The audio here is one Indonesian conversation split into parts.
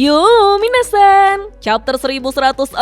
Yo minasan, chapter 1143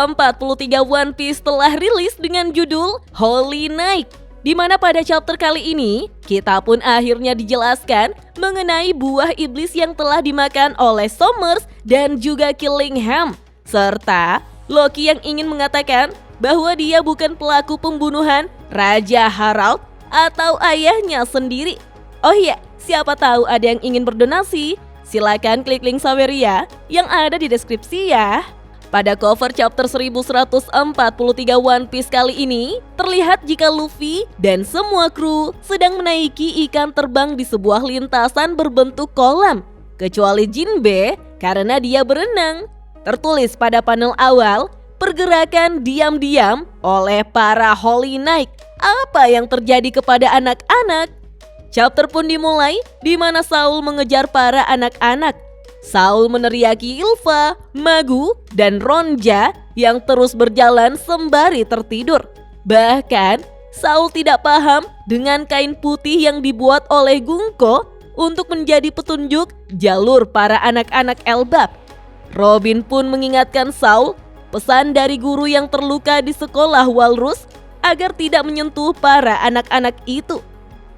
One Piece telah rilis dengan judul Holy Knight, di mana pada chapter kali ini kita pun akhirnya dijelaskan mengenai buah iblis yang telah dimakan oleh Sommers dan juga Killingham, serta Loki yang ingin mengatakan bahwa dia bukan pelaku pembunuhan Raja Harald atau ayahnya sendiri. Oh iya, siapa tahu ada yang ingin berdonasi? Silakan klik link Saweria yang ada di deskripsi ya. Pada cover chapter 1143 One Piece kali ini, terlihat jika Luffy dan semua kru sedang menaiki ikan terbang di sebuah lintasan berbentuk kolam. Kecuali Jinbe karena dia berenang. Tertulis pada panel awal, pergerakan diam-diam oleh para Holy Knight. Apa yang terjadi kepada anak-anak? Chapter pun dimulai di mana Saul mengejar para anak-anak. Saul meneriaki Ilva, Magu, dan Ronja yang terus berjalan sembari tertidur. Bahkan, Saul tidak paham dengan kain putih yang dibuat oleh Gunko untuk menjadi petunjuk jalur para anak-anak Elbap. Robin pun mengingatkan Saul pesan dari guru yang terluka di sekolah Walrus agar tidak menyentuh para anak-anak itu.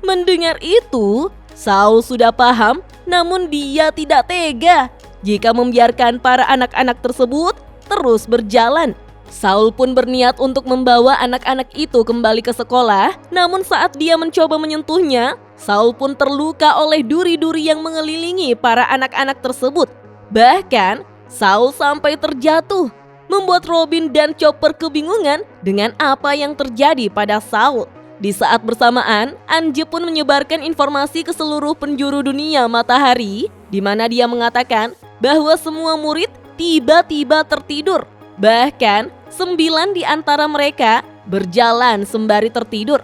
Mendengar itu, Saul sudah paham, namun dia tidak tega jika membiarkan para anak-anak tersebut terus berjalan. Saul pun berniat untuk membawa anak-anak itu kembali ke sekolah, namun saat dia mencoba menyentuhnya, Saul pun terluka oleh duri-duri yang mengelilingi para anak-anak tersebut. Bahkan, Saul sampai terjatuh, membuat Robin dan Chopper kebingungan dengan apa yang terjadi pada Saul. Di saat bersamaan, Anji pun menyebarkan informasi ke seluruh penjuru dunia matahari, di mana dia mengatakan bahwa semua murid tiba-tiba tertidur. Bahkan, 9 di antara mereka berjalan sembari tertidur.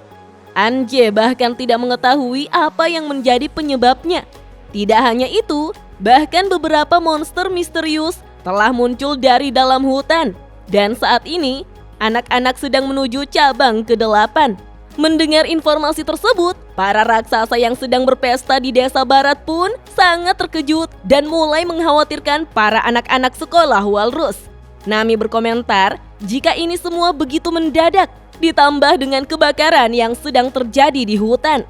Anji bahkan tidak mengetahui apa yang menjadi penyebabnya. Tidak hanya itu, bahkan beberapa monster misterius telah muncul dari dalam hutan. Dan saat ini, anak-anak sedang menuju cabang ke-8. Mendengar informasi tersebut, para raksasa yang sedang berpesta di desa barat pun sangat terkejut dan mulai mengkhawatirkan para anak-anak sekolah Walrus. Nami berkomentar jika ini semua begitu mendadak, ditambah dengan kebakaran yang sedang terjadi di hutan.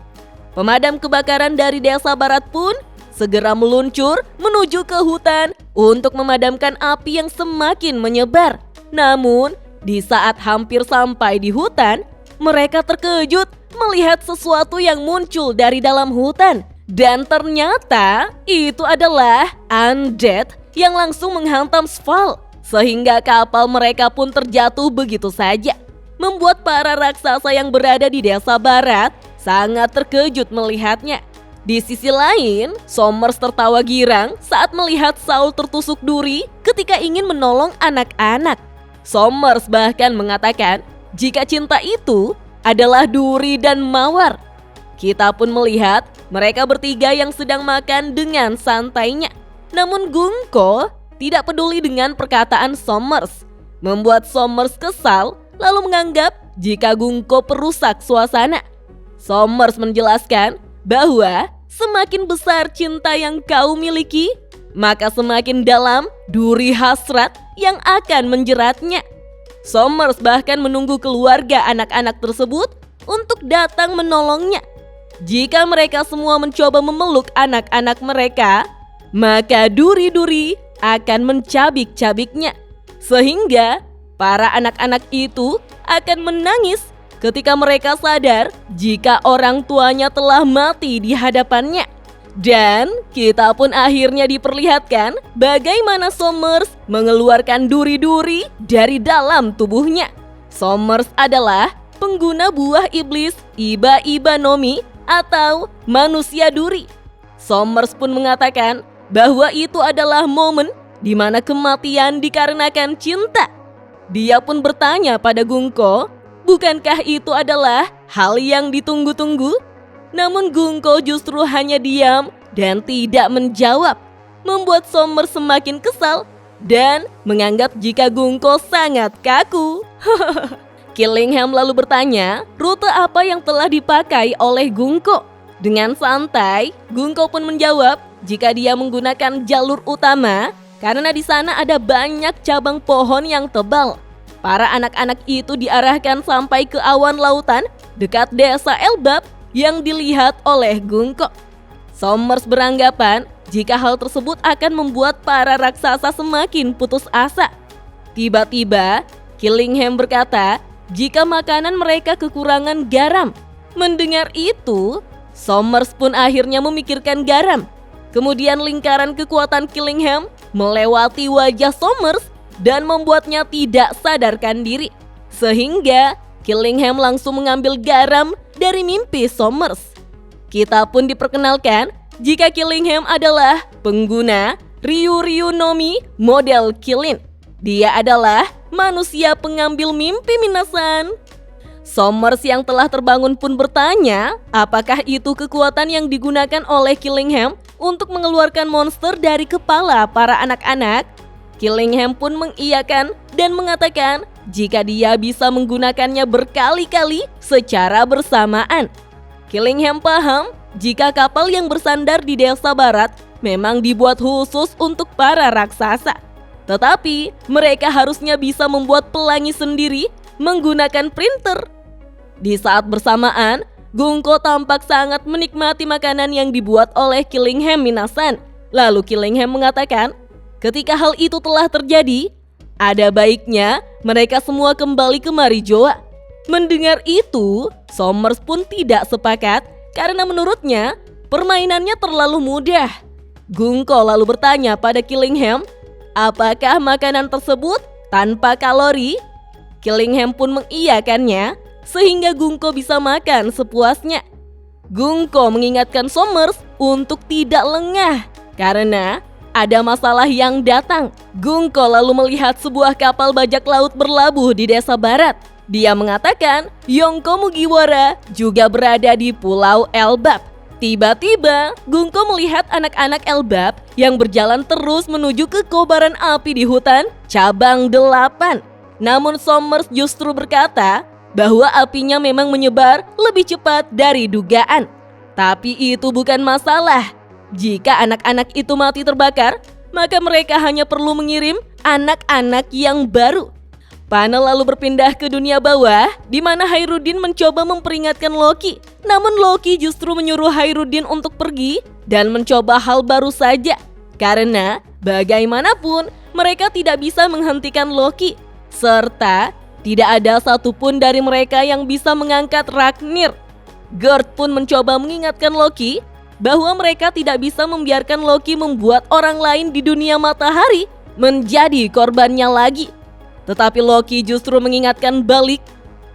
Pemadam kebakaran dari desa barat pun segera meluncur menuju ke hutan untuk memadamkan api yang semakin menyebar. Namun, di saat hampir sampai di hutan, mereka terkejut melihat sesuatu yang muncul dari dalam hutan. Dan ternyata itu adalah Undead yang langsung menghantam Sval. Sehingga kapal mereka pun terjatuh begitu saja. Membuat para raksasa yang berada di desa barat sangat terkejut melihatnya. Di sisi lain, Sommers tertawa girang saat melihat Saul tertusuk duri ketika ingin menolong anak-anak. Sommers bahkan mengatakan jika cinta itu adalah duri dan mawar. Kita pun melihat mereka bertiga yang sedang makan dengan santainya. Namun Gunko tidak peduli dengan perkataan Sommers, membuat Sommers kesal lalu menganggap jika Gunko perusak suasana. Sommers menjelaskan bahwa semakin besar cinta yang kau miliki, maka semakin dalam duri hasrat yang akan menjeratnya. Sommers bahkan menunggu keluarga anak-anak tersebut untuk datang menolongnya. Jika mereka semua mencoba memeluk anak-anak mereka, maka duri-duri akan mencabik-cabiknya. Sehingga para anak-anak itu akan menangis ketika mereka sadar jika orang tuanya telah mati di hadapannya. Dan kita pun akhirnya diperlihatkan bagaimana Sommers mengeluarkan duri-duri dari dalam tubuhnya. Sommers adalah pengguna buah iblis Iba-Iba Nomi atau manusia duri. Sommers pun mengatakan bahwa itu adalah momen di mana kematian dikarenakan cinta. Dia pun bertanya pada Gunko, bukankah itu adalah hal yang ditunggu-tunggu? Namun Gunko justru hanya diam dan tidak menjawab, membuat Sommers semakin kesal dan menganggap jika Gunko sangat kaku. Killingham lalu bertanya rute apa yang telah dipakai oleh Gunko. Dengan santai, Gunko pun menjawab jika dia menggunakan jalur utama karena di sana ada banyak cabang pohon yang tebal. Para anak-anak itu diarahkan sampai ke awan lautan dekat desa Elbap yang dilihat oleh Gungko. Sommers beranggapan jika hal tersebut akan membuat para raksasa semakin putus asa. Tiba-tiba, Killingham berkata jika makanan mereka kekurangan garam. Mendengar itu, Sommers pun akhirnya memikirkan garam. Kemudian lingkaran kekuatan Killingham melewati wajah Sommers dan membuatnya tidak sadarkan diri. Sehingga Killingham langsung mengambil garam dari mimpi Sommers. Kita pun diperkenalkan jika Killingham adalah pengguna Ryu Nomi model Killin. Dia adalah manusia pengambil mimpi minasan. Sommers yang telah terbangun pun bertanya, apakah itu kekuatan yang digunakan oleh Killingham untuk mengeluarkan monster dari kepala para anak-anak? Killingham pun mengiyakan dan mengatakan jika dia bisa menggunakannya berkali-kali secara bersamaan. Killingham paham jika kapal yang bersandar di desa barat memang dibuat khusus untuk para raksasa. Tetapi mereka harusnya bisa membuat pelangi sendiri menggunakan printer. Di saat bersamaan, Gungko tampak sangat menikmati makanan yang dibuat oleh Killingham minasan. Lalu Killingham mengatakan, ketika hal itu telah terjadi, ada baiknya mereka semua kembali ke Marijoa. Mendengar itu, Sommers pun tidak sepakat karena menurutnya permainannya terlalu mudah. Gungko lalu bertanya pada Killingham, apakah makanan tersebut tanpa kalori? Killingham pun mengiyakannya sehingga Gungko bisa makan sepuasnya. Gungko mengingatkan Sommers untuk tidak lengah karena ada masalah yang datang. Gungko lalu melihat sebuah kapal bajak laut berlabuh di desa barat. Dia mengatakan Yonko Mugiwara juga berada di Pulau Elbap. Tiba-tiba, Gungko melihat anak-anak Elbap yang berjalan terus menuju ke kobaran api di hutan cabang 8. Namun Sommers justru berkata bahwa apinya memang menyebar lebih cepat dari dugaan. Tapi itu bukan masalah. Jika anak-anak itu mati terbakar, maka mereka hanya perlu mengirim anak-anak yang baru. Panel lalu berpindah ke dunia bawah, di mana Hairudin mencoba memperingatkan Loki. Namun Loki justru menyuruh Hairudin untuk pergi dan mencoba hal baru saja. Karena bagaimanapun mereka tidak bisa menghentikan Loki. Serta tidak ada satupun dari mereka yang bisa mengangkat Ragnir. Gerd pun mencoba mengingatkan Loki bahwa mereka tidak bisa membiarkan Loki membuat orang lain di dunia matahari menjadi korbannya lagi. Tetapi Loki justru mengingatkan balik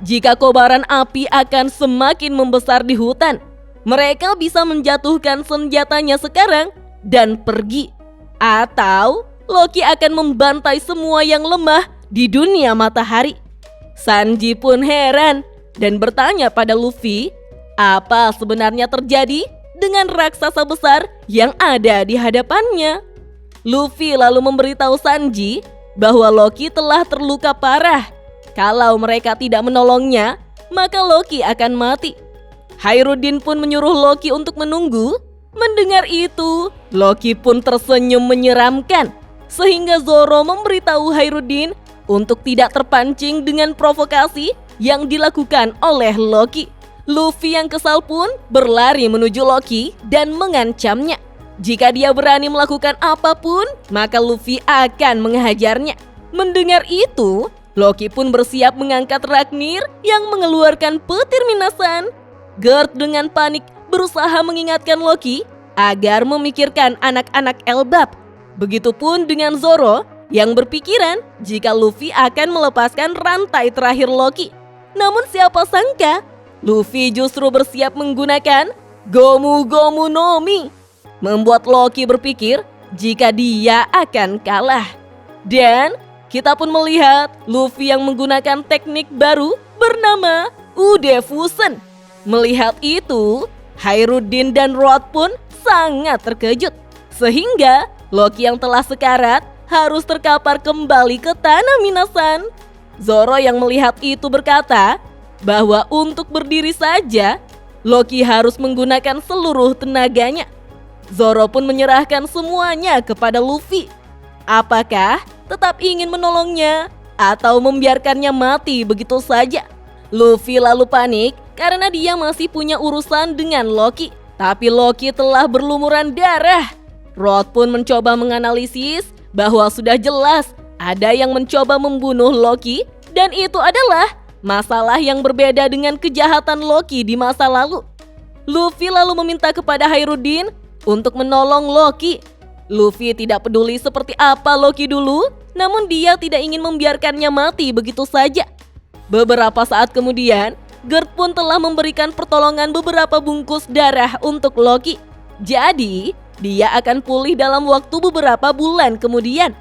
jika kobaran api akan semakin membesar di hutan. Mereka bisa menjatuhkan senjatanya sekarang dan pergi. Atau Loki akan membantai semua yang lemah di dunia matahari. Sanji pun heran dan bertanya pada Luffy, apa sebenarnya terjadi dengan raksasa besar yang ada di hadapannya. Luffy lalu memberitahu Sanji bahwa Loki telah terluka parah. Kalau mereka tidak menolongnya, maka Loki akan mati. Hairudin pun menyuruh Loki untuk menunggu. Mendengar itu, Loki pun tersenyum menyeramkan, sehingga Zoro memberitahu Hairudin untuk tidak terpancing dengan provokasi yang dilakukan oleh Loki. Luffy yang kesal pun berlari menuju Loki dan mengancamnya. Jika dia berani melakukan apapun, maka Luffy akan menghajarnya. Mendengar itu, Loki pun bersiap mengangkat Ragnir yang mengeluarkan petir minasan. Gerd dengan panik berusaha mengingatkan Loki agar memikirkan anak-anak Elbap. Begitupun dengan Zoro yang berpikiran jika Luffy akan melepaskan rantai terakhir Loki. Namun siapa sangka, Luffy justru bersiap menggunakan Gomu Gomu no Mi, membuat Loki berpikir jika dia akan kalah. Dan kita pun melihat Luffy yang menggunakan teknik baru bernama Ude Fusion. Melihat itu, Hairudin dan Rod pun sangat terkejut. Sehingga Loki yang telah sekarat harus terkapar kembali ke tanah minasan. Zoro yang melihat itu berkata bahwa untuk berdiri saja, Loki harus menggunakan seluruh tenaganya. Zoro pun menyerahkan semuanya kepada Luffy. Apakah tetap ingin menolongnya atau membiarkannya mati begitu saja? Luffy lalu panik karena dia masih punya urusan dengan Loki. Tapi Loki telah berlumuran darah. Rod pun mencoba menganalisis bahwa sudah jelas ada yang mencoba membunuh Loki, dan itu adalah masalah yang berbeda dengan kejahatan Loki di masa lalu. Luffy lalu meminta kepada Hairudin untuk menolong Loki. Luffy tidak peduli seperti apa Loki dulu, namun dia tidak ingin membiarkannya mati begitu saja. Beberapa saat kemudian, Gerd pun telah memberikan pertolongan beberapa bungkus darah untuk Loki. Jadi, dia akan pulih dalam waktu beberapa bulan kemudian.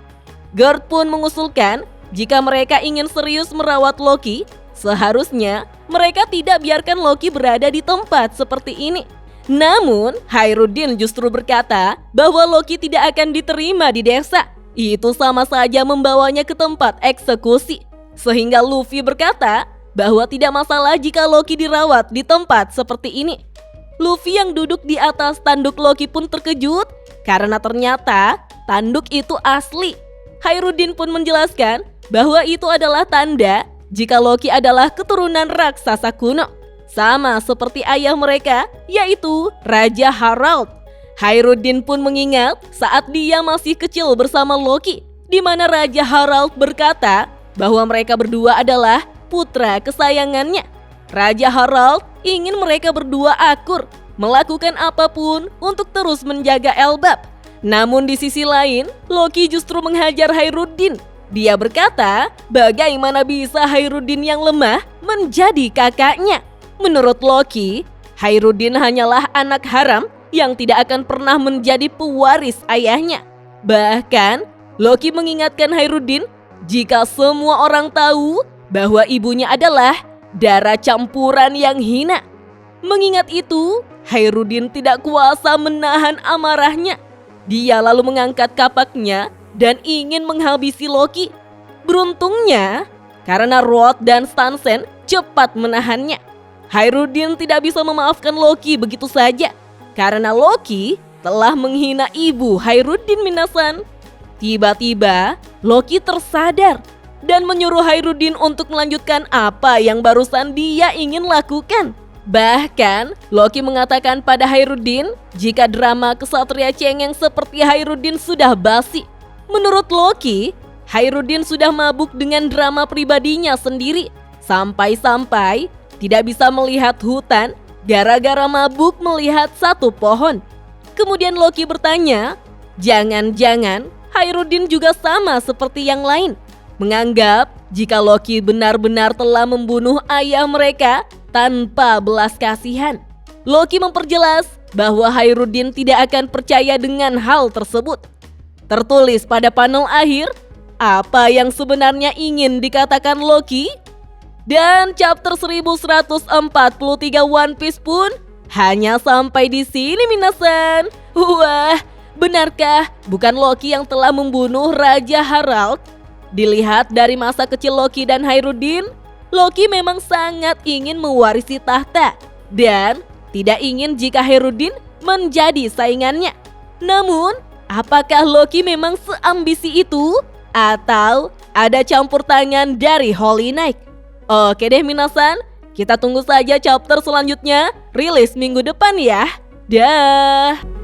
Gerd pun mengusulkan jika mereka ingin serius merawat Loki, seharusnya mereka tidak biarkan Loki berada di tempat seperti ini. Namun, Hairudin justru berkata bahwa Loki tidak akan diterima di desa. Itu sama saja membawanya ke tempat eksekusi. Sehingga Luffy berkata bahwa tidak masalah jika Loki dirawat di tempat seperti ini. Luffy yang duduk di atas tanduk Loki pun terkejut karena ternyata tanduk itu asli. Hairudin pun menjelaskan bahwa itu adalah tanda jika Loki adalah keturunan raksasa kuno, sama seperti ayah mereka, yaitu Raja Harald. Hairudin pun mengingat saat dia masih kecil bersama Loki, di mana Raja Harald berkata bahwa mereka berdua adalah putra kesayangannya. Raja Harald ingin mereka berdua akur, melakukan apapun untuk terus menjaga Elbap. Namun di sisi lain, Loki justru menghajar Hairudin. Dia berkata, bagaimana bisa Hairudin yang lemah menjadi kakaknya? Menurut Loki, Hairudin hanyalah anak haram yang tidak akan pernah menjadi pewaris ayahnya. Bahkan, Loki mengingatkan Hairudin jika semua orang tahu bahwa ibunya adalah darah campuran yang hina. Mengingat itu, Hairudin tidak kuasa menahan amarahnya. Dia lalu mengangkat kapaknya dan ingin menghabisi Loki. Beruntungnya, karena Rod dan Stansen cepat menahannya, Hairudin tidak bisa memaafkan Loki begitu saja. Karena Loki telah menghina ibu Hairudin Minasan. Tiba-tiba, Loki tersadar dan menyuruh Hairudin untuk melanjutkan apa yang barusan dia ingin lakukan. Bahkan, Loki mengatakan pada Hairudin jika drama kesatria cengeng seperti Hairudin sudah basi. Menurut Loki, Hairudin sudah mabuk dengan drama pribadinya sendiri. Sampai-sampai tidak bisa melihat hutan gara-gara mabuk melihat satu pohon. Kemudian Loki bertanya, jangan-jangan Hairudin juga sama seperti yang lain, menganggap jika Loki benar-benar telah membunuh ayah mereka tanpa belas kasihan. Loki memperjelas bahwa Hairudin tidak akan percaya dengan hal tersebut. Tertulis pada panel akhir, apa yang sebenarnya ingin dikatakan Loki? Dan chapter 1143 One Piece pun hanya sampai di sini minasan. Wah, benarkah bukan Loki yang telah membunuh Raja Harald? Dilihat dari masa kecil Loki dan Hairudin, Loki memang sangat ingin mewarisi tahta dan tidak ingin jika Hairudin menjadi saingannya. Namun, apakah Loki memang seambisi itu? Atau ada campur tangan dari Holy Knight? Oke deh minasan, kita tunggu saja chapter selanjutnya rilis minggu depan ya. Dah.